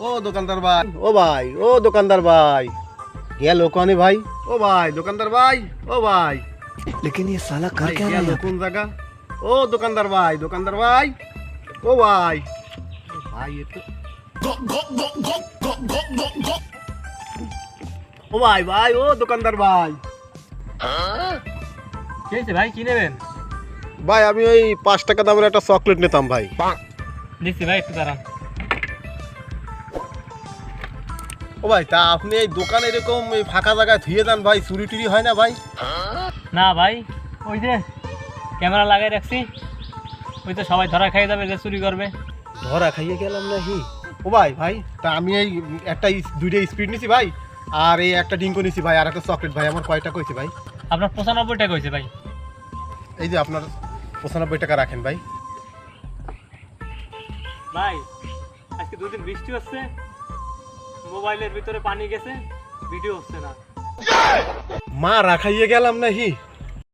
ও দোকানদার ভাই, ও ভাই, ও দোকানদার ভাই, গেল কোনে ভাই? ও ভাই দোকানদার ভাই, ও ভাই। लेकिन ये साला कर क्या रहा গেল है? কোন জায়গা? ও দোকানদার ভাই, দোকানদার ভাই, ও ভাই। ভাই একটু ও ভাই ভাই, ও দোকানদার ভাই। কি হয়েছে ভাই, কি নেবেন? ভাই আমি ওই 5 টাকা দামের একটা চকলেট নিতাম ভাই। দিচ্ছি ভাই, একটু দাঁড়ান। ও ভাই, তা আপনি এই দোকানে এরকম এই ফাঁকা জায়গায় ধুয়ে যান ভাই, চুরি টুরি হয় না ভাই? না ভাই, ওই যে ক্যামেরা লাগাই রাখছি, ওই তো সবাই ধরা খাইয়ে যাবে যে চুরি করবে। ধরা খাইয়ে গেলাম নাকি? ও ভাই ভাই, তা আমি এই একটা দুইটা স্পিড নিছি ভাই, আর এই একটা ডিঙ্কো নিছি ভাই, আর একটা চকলেট ভাই। আমার কয়টা কইছে ভাই? আপনার 95 টাকা হয়েছে ভাই। এই যে আপনার 95 টাকা রাখেন ভাই। ভাই আজকে দুদিন বৃষ্টি হচ্ছে, মোবাইলের ভিতরে পানি গেছে, ভিডিও হচ্ছে না। মা রাখাইয়ে গেলাম নাকি?